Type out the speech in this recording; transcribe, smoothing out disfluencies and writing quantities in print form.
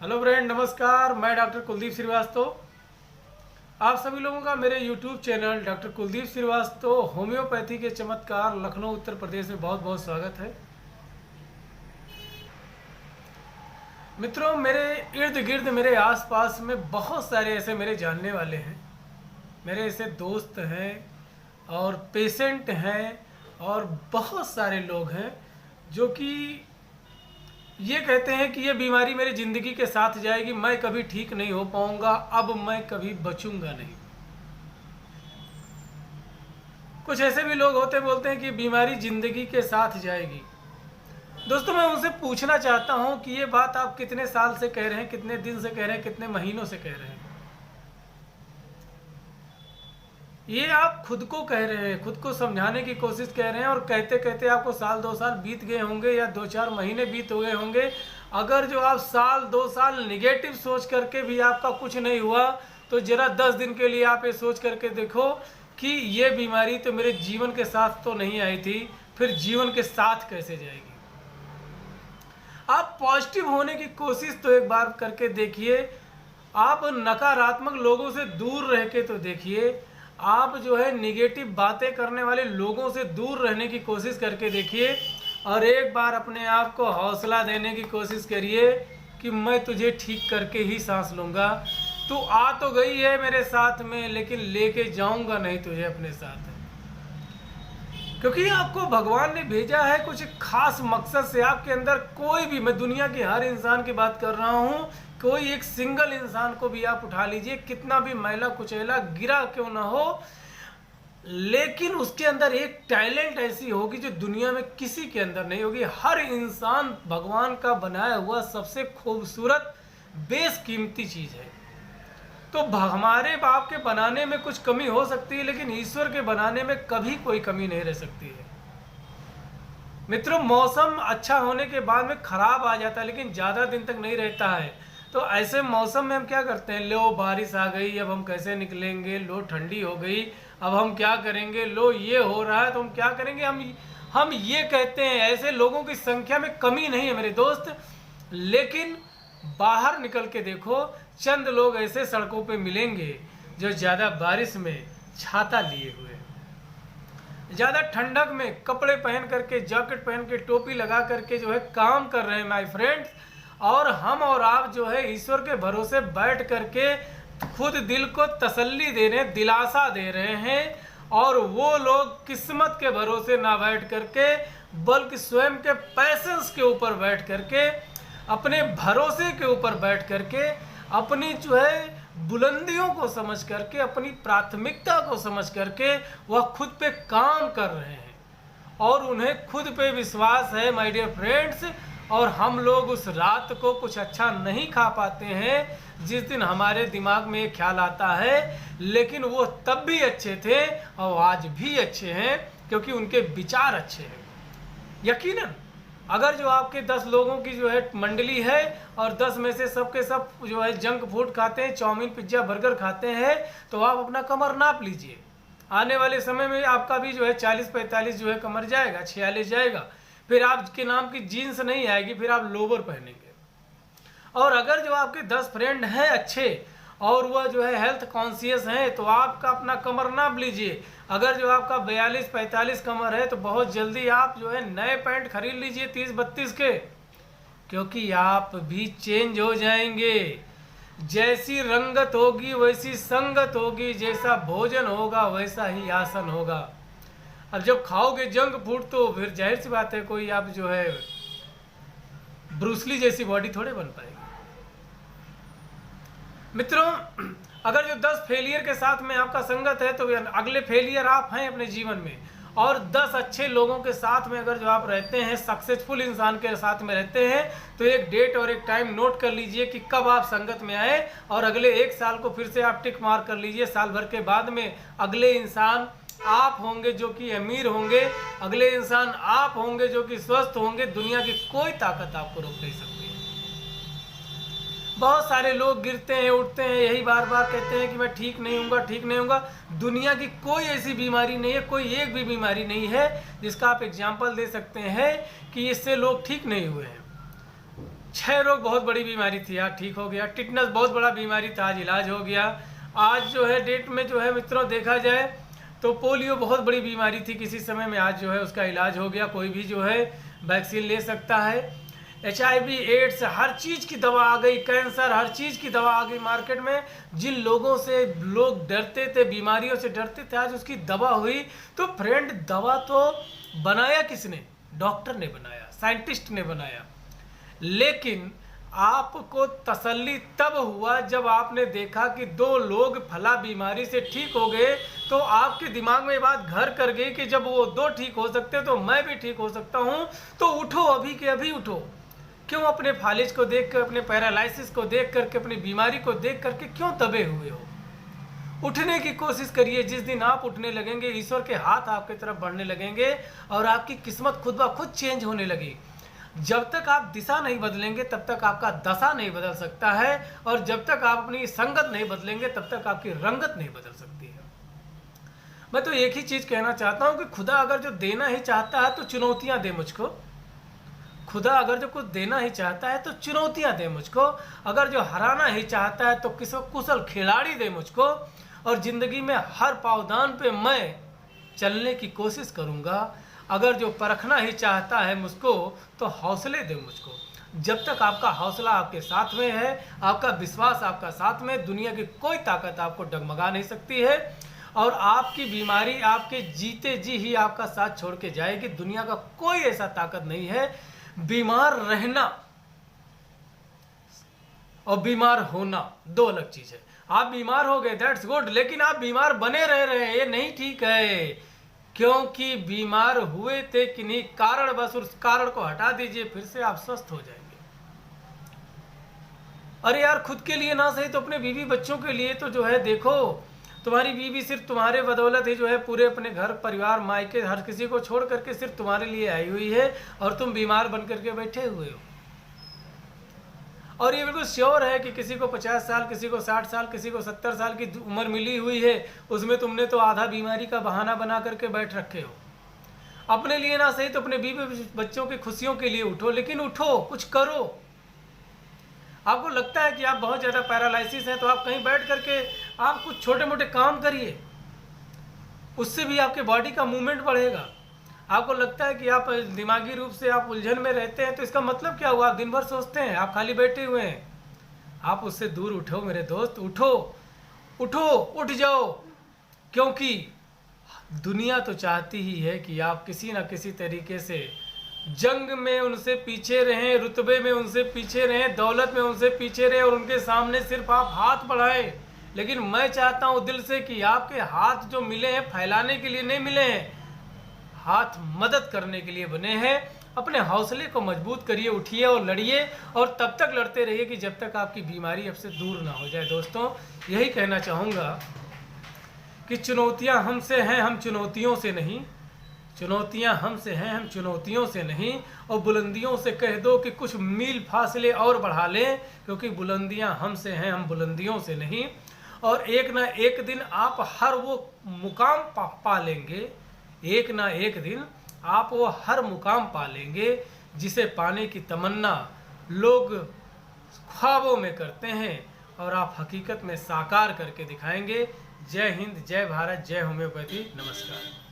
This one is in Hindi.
हेलो फ्रेंड, नमस्कार। मैं डॉक्टर कुलदीप श्रीवास्तव। आप सभी लोगों का मेरे YouTube channel doctor Kuldeep Srivastava homoeopathy के चमत्कार लखनऊ उत्तर प्रदेश में बहुत बहुत स्वागत है। मित्रों, मेरे इर्द गिर्द मेरे आसपास में बहुत सारे ऐसे मेरे जानने वाले हैं, मेरे ऐसे दोस्त हैं और पेशेंट हैं और बहुत सारे लोग हैं जो कि ये कहते हैं कि ये बीमारी मेरी ज़िंदगी के साथ जाएगी, मैं कभी ठीक नहीं हो पाऊंगा, अब मैं कभी बचूंगा नहीं। कुछ ऐसे भी लोग होते बोलते हैं कि बीमारी ज़िंदगी के साथ जाएगी। दोस्तों, मैं उनसे पूछना चाहता हूं कि ये बात आप कितने साल से कह रहे हैं, कितने दिन से कह रहे हैं, कितने महीनों से कह रहे हैं? ये आप खुद को कह रहे हैं, खुद को समझाने की कोशिश कर रहे हैं और कहते कहते आपको साल 2 साल बीत गए होंगे या 2-4 महीने बीत हो गए होंगे। अगर जो आप साल 2 साल निगेटिव सोच करके भी आपका कुछ नहीं हुआ तो जरा 10 दिन के लिए आप ये सोच करके देखो कि ये बीमारी तो मेरे जीवन के साथ तो नहीं आई थी, फिर जीवन के साथ कैसे जाएगी। आप पॉजिटिव होने की कोशिश तो एक बार करके देखिए, आप नकारात्मक लोगों से दूर रह के तो देखिए, आप जो है निगेटिव बातें करने वाले लोगों से दूर रहने की कोशिश करके देखिए और एक बार अपने आप को हौसला देने की कोशिश करिए कि मैं तुझे ठीक करके ही सांस लूँगा। तू आ तो गई है मेरे साथ में, लेकिन लेके जाऊँगा नहीं तुझे अपने साथ, क्योंकि आपको भगवान ने भेजा है कुछ खास मकसद से। आपके अंदर कोई भी, मैं दुनिया के हर इंसान की बात कर रहा हूँ, कोई एक सिंगल इंसान को भी आप उठा लीजिए, कितना भी मैला कुचैला गिरा क्यों ना हो, लेकिन उसके अंदर एक टैलेंट ऐसी होगी जो दुनिया में किसी के अंदर नहीं होगी। हर इंसान भगवान का बनाया हुआ सबसे खूबसूरत बेशकीमती चीज़ है। तो हमारे बाप के बनाने में कुछ कमी हो सकती है, लेकिन ईश्वर के बनाने में कभी कोई कमी नहीं रह सकती है। मित्रों, मौसम अच्छा होने के बाद में खराब आ जाता है, लेकिन ज़्यादा दिन तक नहीं रहता है। तो ऐसे मौसम में हम क्या करते हैं, लो बारिश आ गई, अब हम कैसे निकलेंगे, लो ठंडी हो गई, अब हम क्या करेंगे, लो ये हो रहा है तो हम क्या करेंगे, हम ये कहते हैं। ऐसे लोगों की संख्या में कमी नहीं है मेरे दोस्त, लेकिन बाहर निकल के देखो, चंद लोग ऐसे सड़कों पे मिलेंगे जो ज़्यादा बारिश में छाता लिए हुए, ज़्यादा ठंडक में कपड़े पहन करके, जैकेट पहन के, टोपी लगा करके जो है काम कर रहे हैं माय फ्रेंड्स। और हम और आप जो है ईश्वर के भरोसे बैठ करके खुद दिल को तसल्ली दे रहे हैं, दिलासा दे रहे हैं। और वो लोग किस्मत के भरोसे ना बैठ करके, बल्कि स्वयं के पैशंस के ऊपर बैठ करके, अपने भरोसे के ऊपर बैठ करके, अपनी जो है बुलंदियों को समझ करके, अपनी प्राथमिकता को समझ करके वह खुद पे काम कर रहे हैं और उन्हें खुद पे विश्वास है माय डियर फ्रेंड्स। और हम लोग उस रात को कुछ अच्छा नहीं खा पाते हैं जिस दिन हमारे दिमाग में ये ख्याल आता है, लेकिन वो तब भी अच्छे थे और आज भी अच्छे हैं, क्योंकि उनके विचार अच्छे हैं। यकीनन अगर जो आपके 10 लोगों की जो है मंडली है और 10 में से सब के सब जो है जंक फूड खाते हैं, चाउमीन पिज्ज़ा बर्गर खाते हैं, तो आप अपना कमर नाप लीजिए। आने वाले समय में आपका भी जो है 40-45 जो है कमर जाएगा, 46 जाएगा। फिर आपके नाम की जीन्स नहीं आएगी, फिर आप लोवर पहनेंगे। और अगर जो आपके 10 फ्रेंड हैं अच्छे और वह जो है हेल्थ कॉन्शियस हैं, तो आपका अपना कमर नाप लीजिए। अगर जो आपका 42-45 कमर है तो बहुत जल्दी आप जो है नए पैंट खरीद लीजिए 30-32 के, क्योंकि आप भी चेंज हो जाएंगे। जैसी रंगत होगी वैसी संगत होगी, जैसा भोजन होगा वैसा ही आसन होगा। अब जब खाओगे जंक फूड तो फिर जाहिर सी बात है कोई आप जो है ब्रूसली जैसी बॉडी थोड़े बन पाएगी। मित्रों, अगर जो 10 फेलियर के साथ में आपका संगत है तो अगले फेलियर आप हैं अपने जीवन में। और 10 अच्छे लोगों के साथ में अगर जो आप रहते हैं, सक्सेसफुल इंसान के साथ में रहते हैं, तो एक डेट और एक टाइम नोट कर लीजिए कि कब आप संगत में आए और अगले 1 साल को फिर से आप टिक मार कर लीजिए। साल भर के बाद में अगले इंसान आप होंगे जो कि अमीर होंगे, अगले इंसान आप होंगे जो कि स्वस्थ होंगे। दुनिया की कोई ताकत आपको रोक नहीं सकती है। बहुत सारे लोग गिरते हैं, उठते हैं, यही बार बार कहते हैं कि मैं ठीक नहीं हूँगा, ठीक नहीं हूँगा। दुनिया की कोई ऐसी बीमारी नहीं है, कोई एक भी बीमारी नहीं है जिसका आप एग्जाम्पल दे सकते हैं कि इससे लोग ठीक नहीं हुए हैं। क्षय रोग बहुत बड़ी बीमारी थी, आज ठीक हो गया। टिटनस बहुत बड़ा बीमारी था, आज इलाज हो गया। आज जो है डेट में जो है मित्रों देखा जाए तो पोलियो बहुत बड़ी बीमारी थी किसी समय में, आज जो है उसका इलाज हो गया, कोई भी जो है वैक्सीन ले सकता है। HIV एड्स हर चीज़ की दवा आ गई, कैंसर हर चीज़ की दवा आ गई मार्केट में। जिन लोगों से लोग डरते थे, बीमारियों से डरते थे, आज उसकी दवा हुई। तो फ्रेंड, दवा तो बनाया किसने? डॉक्टर ने बनाया, साइंटिस्ट ने बनाया। लेकिन आपको तसल्ली तब हुआ जब आपने देखा कि 2 लोग फला बीमारी से ठीक हो गए, तो आपके दिमाग में बात घर कर गई कि जब वो 2 ठीक हो सकते तो मैं भी ठीक हो सकता हूँ। तो उठो, अभी के अभी उठो। क्यों अपने फालिज को देख कर, अपने पैरालिसिस को देख करके, अपनी बीमारी को देख करके क्यों दबे हुए हो? उठने की कोशिश करिए। जिस दिन आप उठने लगेंगे, ईश्वर के हाथ आपकी तरफ बढ़ने लगेंगे और आपकी किस्मत खुद ब खुद चेंज होने लगी। जब तक आप दिशा नहीं बदलेंगे तब तक आपका दशा नहीं बदल सकता है, और जब तक आप अपनी संगत नहीं बदलेंगे तब तक आपकी रंगत नहीं बदल सकती है। मैं तो एक ही चीज कहना चाहता हूं कि खुदा अगर जो देना ही चाहता है तो चुनौतियां दे मुझको। खुदा अगर जो कुछ देना ही चाहता है तो चुनौतियां दे मुझको। अगर जो हराना ही चाहता है तो किसी कुशल खिलाड़ी दे मुझको। और जिंदगी में हर पावदान पे मैं चलने की कोशिश करूंगा। अगर जो परखना ही चाहता है मुझको तो हौसले दे मुझको। जब तक आपका हौसला आपके साथ में है, आपका विश्वास आपका साथ में, दुनिया की कोई ताकत आपको डगमगा नहीं सकती है। और आपकी बीमारी आपके जीते जी ही आपका साथ छोड़ के जाएगी। दुनिया का कोई ऐसा ताकत नहीं है। बीमार रहना और बीमार होना 2 अलग चीज है। आप बीमार हो गए, दैट्स गुड, लेकिन आप बीमार बने रह रहे हैं, ये नहीं ठीक है। क्योंकि बीमार हुए थे किन्हीं कारण, बस उस कारण को हटा दीजिए, फिर से आप स्वस्थ हो जाएंगे। अरे यार, खुद के लिए ना सही तो अपने बीवी बच्चों के लिए तो जो है देखो, तुम्हारी बीवी सिर्फ तुम्हारे बदौलत ही जो है पूरे अपने घर परिवार मायके हर किसी को छोड़ करके सिर्फ तुम्हारे लिए आई हुई है, और तुम बीमार बन करके बैठे हुए हो। और ये बिल्कुल श्योर है कि किसी को 50 साल, किसी को 60 साल, किसी को 70 साल की उम्र मिली हुई है, उसमें तुमने तो आधा बीमारी का बहाना बना करके बैठ रखे हो। अपने लिए ना सही तो अपने बीवी बच्चों की खुशियों के लिए उठो, लेकिन उठो, कुछ करो। आपको लगता है कि आप बहुत ज़्यादा पैरालिसिस है तो आप कहीं बैठ करके आप कुछ छोटे मोटे काम करिए, उससे भी आपके बॉडी का मूवमेंट बढ़ेगा। आपको लगता है कि आप दिमागी रूप से आप उलझन में रहते हैं तो इसका मतलब क्या हुआ? आप दिन भर सोचते हैं, आप खाली बैठे हुए हैं। आप उससे दूर उठो मेरे दोस्त, उठो, उठो, उठ जाओ। क्योंकि दुनिया तो चाहती ही है कि आप किसी ना किसी तरीके से जंग में उनसे पीछे रहें, रुतबे में उनसे पीछे रहें, दौलत में उनसे पीछे रहें, और उनके सामने सिर्फ आप हाथ बढ़ाएं। लेकिन मैं चाहता हूं दिल से कि आपके हाथ जो मिले हैं फैलाने के लिए नहीं मिले हैं, हाथ मदद करने के लिए बने हैं। अपने हौसले को मजबूत करिए, उठिए और लड़िए, और तब तक लड़ते रहिए कि जब तक आपकी बीमारी आपसे दूर ना हो जाए। दोस्तों, यही कहना चाहूँगा कि चुनौतियाँ हमसे हैं, हम चुनौतियों से नहीं। चुनौतियाँ हमसे हैं, हम चुनौतियों से नहीं। और बुलंदियों से कह दो कि कुछ मील फासले और बढ़ा लें, क्योंकि बुलंदियाँ हमसे हैं, हम बुलंदियों से नहीं। और एक ना एक दिन आप हर वो मुकाम पा लेंगे, एक ना एक दिन आप वो हर मुकाम पा लेंगे जिसे पाने की तमन्ना लोग ख्वाबों में करते हैं, और आप हकीकत में साकार करके दिखाएंगे। जय हिंद, जय भारत, जय होम्योपैथी। नमस्कार।